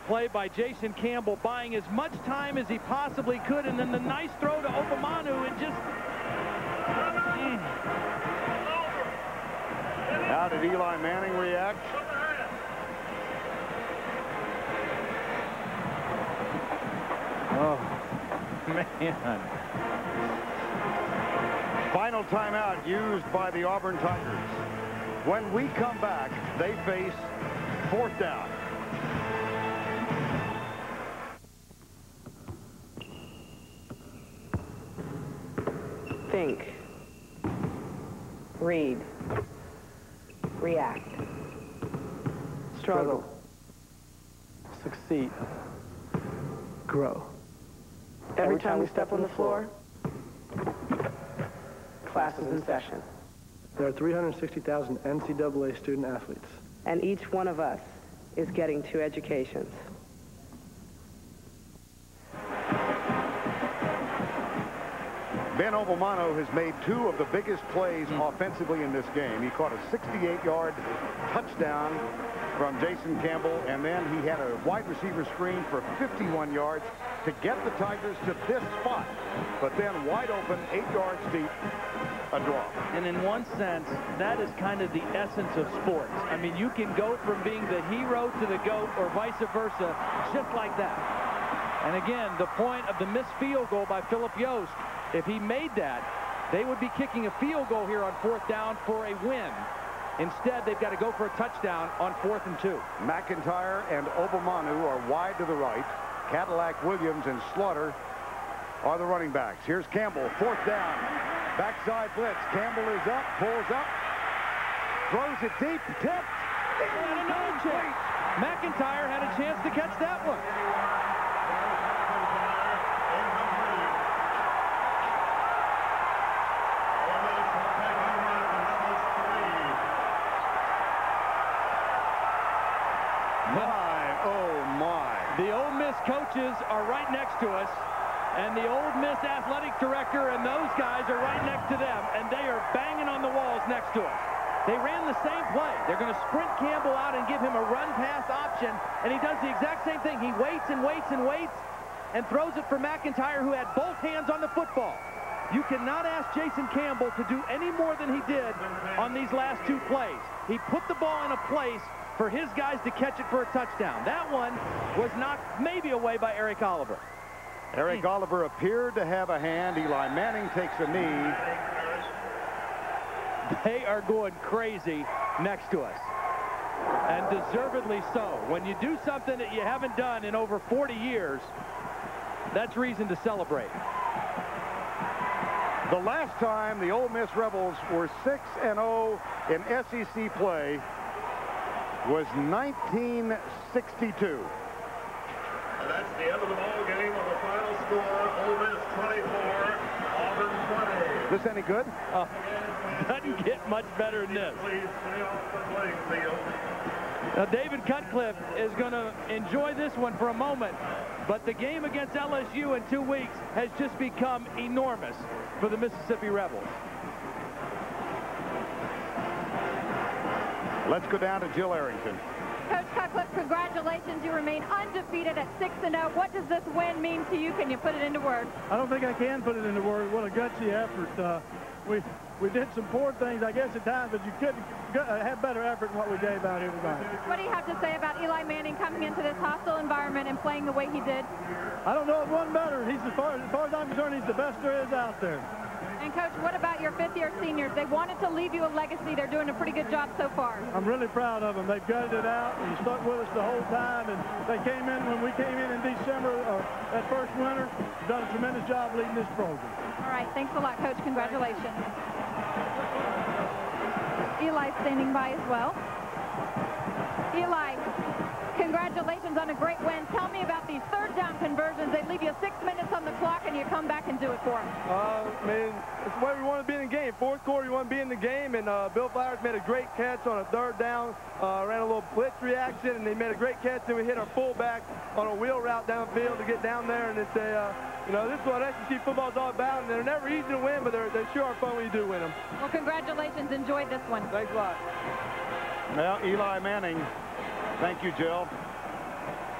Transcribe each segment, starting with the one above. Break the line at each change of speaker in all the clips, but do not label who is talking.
play by Jason Campbell, buying as much time as he possibly could, and then the nice throw to Obamanu, and just...
How did Eli Manning react?
Oh, man.
Final timeout used by the Auburn Tigers. When we come back, they face 4th down.
Think. Read. React. Struggle.
Succeed. Grow.
Every time we step on the floor, class is in session.
There are 360,000 NCAA student athletes.
And each one of us is getting 2 educations.
Ben Obamanu has made 2 of the biggest plays offensively in this game. He caught a 68-yard touchdown from Jason Campbell, and then he had a wide receiver screen for 51 yards to get the Tigers to this spot. But then wide open, 8 yards deep, a draw.
And in one sense, that is kind of the essence of sports. I mean, you can go from being the hero to the GOAT or vice versa just like that. And again, the point of the missed field goal by Philip Yost, if he made that, they would be kicking a field goal here on 4th down for a win. Instead, they've got to go for a touchdown on 4th and 2.
McIntyre and Obamanu are wide to the right. Cadillac, Williams, and Slaughter are the running backs. Here's Campbell, 4th down. Backside blitz. Campbell is up, pulls up, throws it deep, tipped.
And another chance. McIntyre had a chance to catch that one. The Ole Miss coaches are right next to us, and the Ole Miss athletic director and those guys are right next to them, and they are banging on the walls next to us. They ran the same play. They're going to sprint Campbell out and give him a run-pass option, and he does the exact same thing. He waits and waits and waits and throws it for McIntyre, who had both hands on the football. You cannot ask Jason Campbell to do any more than he did on these last 2 plays. He put the ball in a place for his guys to catch it for a touchdown. That one was knocked maybe away by Eric Oliver.
Eric Oliver appeared to have a hand. Eli Manning takes a knee.
They are going crazy next to us, and deservedly so. When you do something that you haven't done in over 40 years, that's reason to celebrate.
The last time the Ole Miss Rebels were 6-0 in SEC play was 1962.
And that's the end of the ball game on the final score. Ole Miss 24, Auburn 20.
This any good?
Doesn't get much better than this.
Please stay off the playing field.
Now, David Cutcliffe is going to enjoy this one for a moment, but the game against LSU in 2 weeks has just become enormous for the Mississippi Rebels.
Let's go down to Jill Arrington.
Coach Cutcliffe, congratulations. You remain undefeated at 6-0. What does this win mean to you? Can you put it into words?
I don't think I can put it into words. What a gutsy effort. We did some poor things, I guess, at times, but you couldn't have better effort than what we gave out here tonight.
What do you have to say about Eli Manning coming into this hostile environment and playing the way he did?
I don't know of one better. He's as far as I'm concerned, he's the best there is out there.
And, Coach, what about your 5th-year seniors? They wanted to leave you a legacy. They're doing a pretty good job so far.
I'm really proud of them. They've gutted it out and stuck with us the whole time. And they came in, when we came in December, that first winter, done a tremendous job leading this program.
All right. Thanks a lot, Coach. Congratulations. Eli standing by as well. Eli, congratulations on a great win. Tell me about these 3rd down conversions. They leave you 6 minutes on the clock, and you come back and do it for them.
Man, it's the way we want to be in the game. 4th quarter, you want to be in the game, and Bill Flowers made a great catch on a 3rd down, ran a little blitz reaction, and they made a great catch, and we hit our fullback on a wheel route downfield to get down there, and it's a, you know, this is what SEC football is all about, and they're never easy to win, but they sure are fun when you do win them.
Well, congratulations. Enjoy this one.
Thanks a lot.
Well, Eli Manning, thank you, Jill.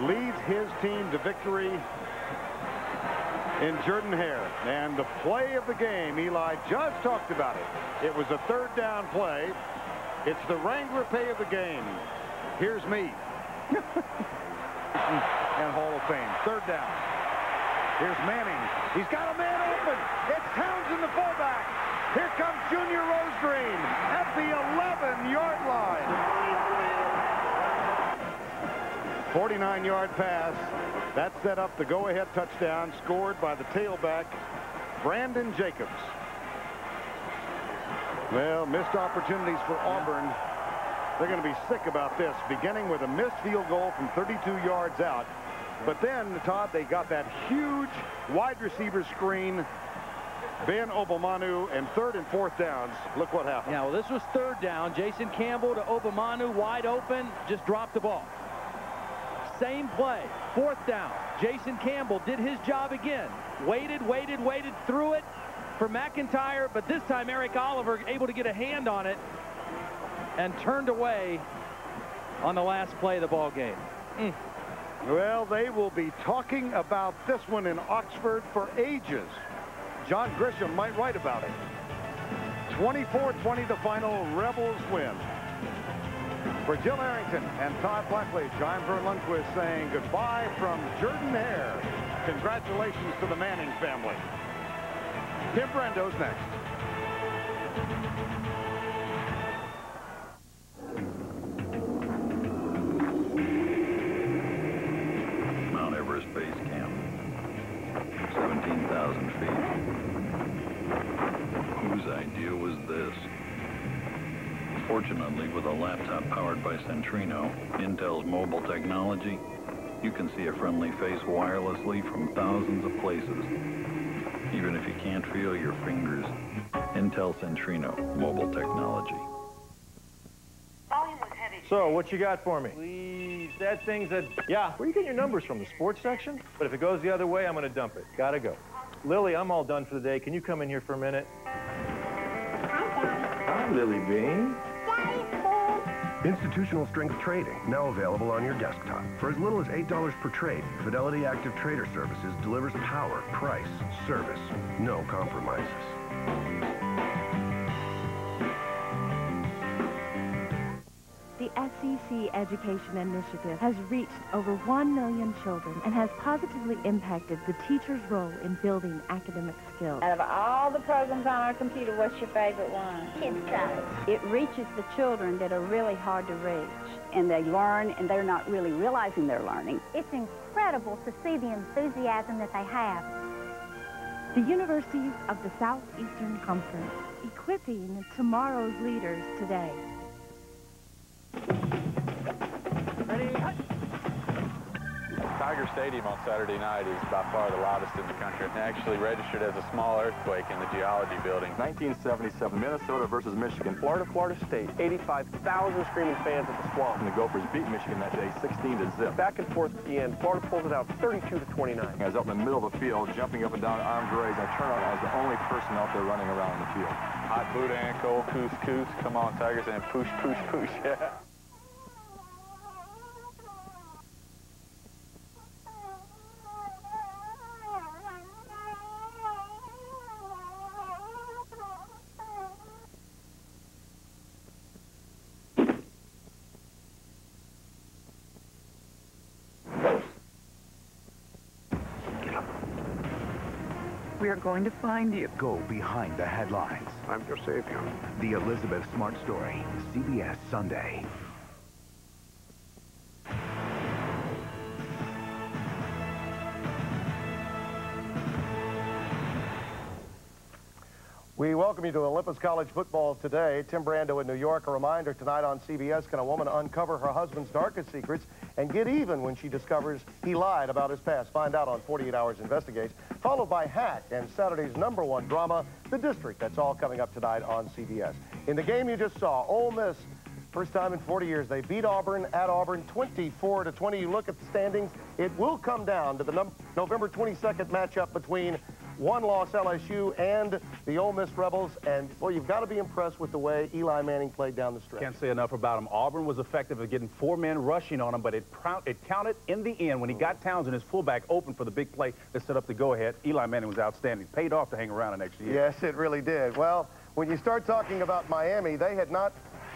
leads his team to victory in Jordan-Hare. And the play of the game, Eli just talked about it. It was a third down play. It's the Wrangler pay of the game. Here's me. And Hall of Fame. Third down. Here's Manning. He's got a man open. It's Townsend, the fullback. Here comes Junior Rosegreen at the 11-yard line. 49-yard pass. That set up the go-ahead touchdown scored by the tailback, Brandon Jacobs. Well, missed opportunities for Auburn. They're going to be sick about this, beginning with a missed field goal from 32 yards out. But then, Todd, they got that huge wide receiver screen. Ben Obomanu, and third and fourth downs. Look what happened.
Yeah, well, this was third down. Jason Campbell to Obomanu, wide open, just dropped the ball. Same play, fourth down. Jason Campbell did his job again. Waited, threw it for McIntyre, but this time Eric Oliver able to get a hand on it and turned away on the last play of the ball game.
Well, they will be talking about this one in Oxford for ages. John Grisham might write about it. 24-20 the final. Rebels win. For Jill Harrington and Todd Blackledge, I'm Vern Lundquist saying goodbye from Jordan-Hare. Congratulations to the Manning family. Tim Brando's next.
Mount Everest Base Camp. 17,000 feet. Whose idea was this? Fortunately, with a laptop powered by Centrino, Intel's mobile technology, you can see a friendly face wirelessly from thousands of places, even if you can't feel your fingers. Intel Centrino mobile technology.
So, what you got for me? Please, that thing's a... Yeah, where you getting your numbers from, the sports section? But if it goes the other way, I'm gonna dump it. Gotta go. Lily, I'm all done for the day. Can you come in here for a minute? Hi, Lily Bean.
Institutional strength trading, now available on your desktop. For as little as $8 per trade, Fidelity Active Trader Services delivers power, price, service, no compromises.
The SEC Education Initiative has reached over 1 million children and has positively impacted the teacher's role in building academic skills.
Out of all the programs on our computer, what's your favorite one?
Kids Club. It reaches the children that are really hard to reach, and they learn, and they're not really realizing they're learning.
It's incredible to see the enthusiasm that they have.
The University of the Southeastern Conference, equipping tomorrow's leaders today.
Ready, hut. Tiger Stadium on Saturday night is by far the loudest in the country. It actually registered as a small earthquake in the geology building.
1977, Minnesota versus Michigan. Florida State, 85,000 screaming fans at the Swamp. And the Gophers beat Michigan that day 16-0. Back and forth at the end, Florida pulls it out 32-29. I was up in the middle of the field, jumping up and down arms raised. I turned out, I was the only person out there running around the field.
Hot Buddha and cold couscous. Come on, Tigers, and push, yeah.
We are going to find you.
Go behind the headlines.
I'm your savior.
The Elizabeth Smart Story, CBS Sunday.
We welcome you to Olympus College football today. Tim Brando in New York. A reminder tonight on CBS, can a woman uncover her husband's darkest secrets and get even when she discovers he lied about his past? Find out on 48 Hours Investigates, followed by Hack and Saturday's #1 drama, The District. That's all coming up tonight on CBS. In the game you just saw, Ole Miss, first time in 40 years, they beat Auburn at Auburn 24-20. You look at the standings, it will come down to the November 22nd matchup between one-loss LSU and the Ole Miss Rebels. And, well, you've got to be impressed with the way Eli Manning played down the stretch.
Can't say enough about him. Auburn was effective at getting 4 men rushing on him, but it counted in the end when he got Townsend, his fullback, open for the big play that set up the go-ahead. Eli Manning was outstanding. Paid off to hang around an extra year.
Yes, it really did. Well, when you start talking about Miami, they had not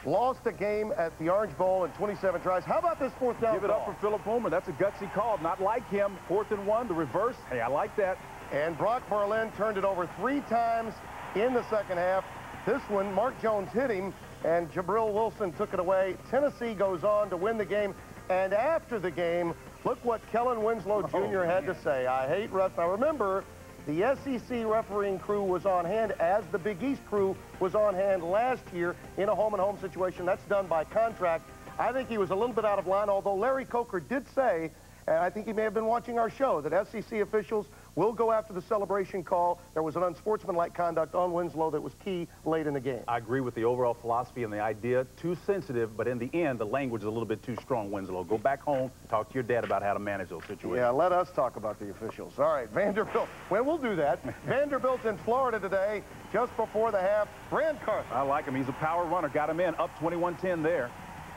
lost a game at the Orange Bowl in 27 tries. How about this fourth down
Give it
call?
up for Philip Homer. That's a gutsy call. Not like him. 4th and 1, the reverse. Hey, I like that.
And Brock Berlin turned it over 3 times in the second half. This one, Mark Jones hit him, and Jabril Wilson took it away. Tennessee goes on to win the game. And after the game, look what Kellen Winslow Jr. had to say. I hate refs. Now, remember, the SEC refereeing crew was on hand as the Big East crew was on hand last year in a home-and-home situation. That's done by contract. I think he was a little bit out of line, although Larry Coker did say, and I think he may have been watching our show, that SEC officials will go after the celebration call. There was an unsportsmanlike conduct on Winslow that was key late in the game.
I agree with the overall philosophy and the idea. Too sensitive, but in the end, the language is a little bit too strong, Winslow. Go back home, talk to your dad about how to manage those situations.
Yeah, let us talk about the officials. All right, Vanderbilt. Well, we'll do that. Vanderbilt in Florida today, just before the half. Brand Carson.
I like him. He's a power runner. Got him in, up 21-10 there.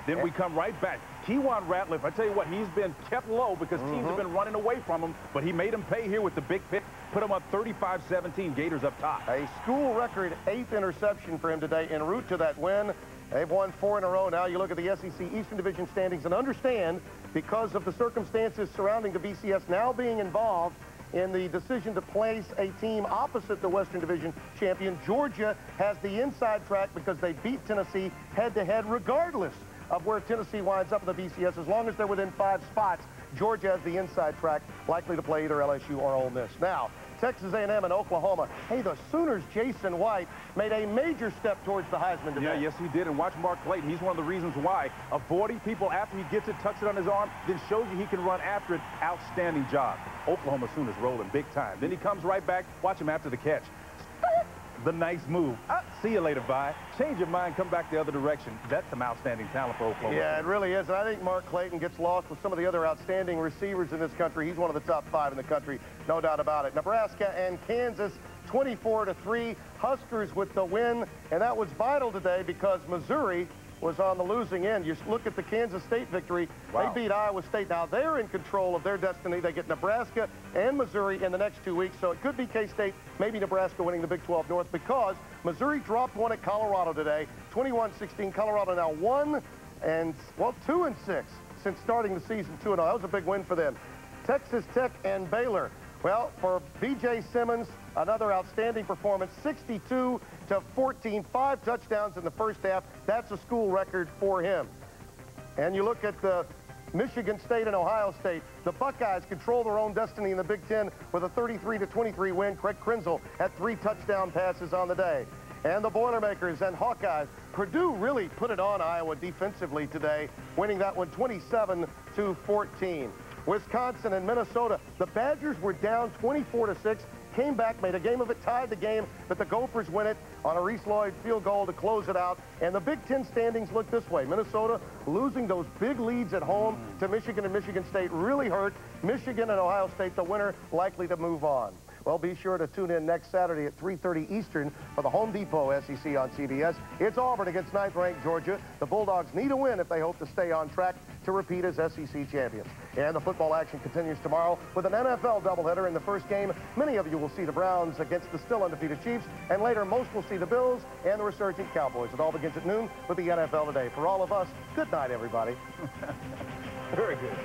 Then we come right back. Kejuan Ratliff, I tell you what, he's been kept low because teams have been running away from him, but he made him pay here with the big pick, put him up 35-17, Gators up top.
A school record 8th interception for him today en route to that win. They've won 4 in a row now. You look at the SEC Eastern Division standings and understand, because of the circumstances surrounding the BCS now being involved in the decision to place a team opposite the Western Division champion, Georgia has the inside track because they beat Tennessee head-to-head regardless of where Tennessee winds up in the BCS. As long as they're within 5 spots, Georgia has the inside track, likely to play either LSU or Ole Miss. Now, Texas A&M and Oklahoma. Hey, the Sooners' Jason White made a major step towards the Heisman today.
Yeah, yes, he did. And watch Mark Clayton. He's one of the reasons why. Avoiding people after he gets it, tucks it on his arm, then shows you he can run after it. Outstanding job. Oklahoma Sooners rolling big time. Then he comes right back. Watch him after the catch. The nice move. See you later, Vi. Change your mind, come back the other direction. That's some outstanding talent for Oklahoma.
Yeah, it really is. And I think Mark Clayton gets lost with some of the other outstanding receivers in this country. He's one of the top 5 in the country, no doubt about it. Nebraska and Kansas, 24-3. Huskers with the win, and that was vital today because Missouri was on the losing end. You look at the Kansas State victory. Wow. They beat Iowa State. Now they're in control of their destiny. They get Nebraska and Missouri in the next 2 weeks. So it could be K-State, maybe Nebraska winning the Big 12 North because Missouri dropped one at Colorado today, 21-16. Colorado now 2-6 since starting the season 2-0. That was a big win for them. Texas Tech and Baylor. Well, for B.J. Simmons, another outstanding performance, 62-14, 5 touchdowns in the first half. That's a school record for him. And you look at the Michigan State and Ohio State. The Buckeyes control their own destiny in the Big Ten with a 33-23 win. Craig Krenzel had 3 touchdown passes on the day. And the Boilermakers and Hawkeyes. Purdue really put it on Iowa defensively today, winning that one 27-14. Wisconsin and Minnesota. The Badgers were down 24-6, came back, made a game of it, tied the game, but the Gophers win it on a Reese Lloyd field goal to close it out. And the Big Ten standings look this way. Minnesota losing those big leads at home to Michigan and Michigan State really hurt. Michigan and Ohio State, the winner, likely to move on. Well, be sure to tune in next Saturday at 3:30 Eastern for the Home Depot SEC on CBS. It's Auburn against 9th-ranked Georgia. The Bulldogs need a win if they hope to stay on track to repeat as SEC champions. And the football action continues tomorrow with an NFL doubleheader. In the first game, many of you will see the Browns against the still undefeated Chiefs, and later most will see the Bills and the resurgent Cowboys. It all begins at noon with the NFL Today. For all of us, good night, everybody.
Very good.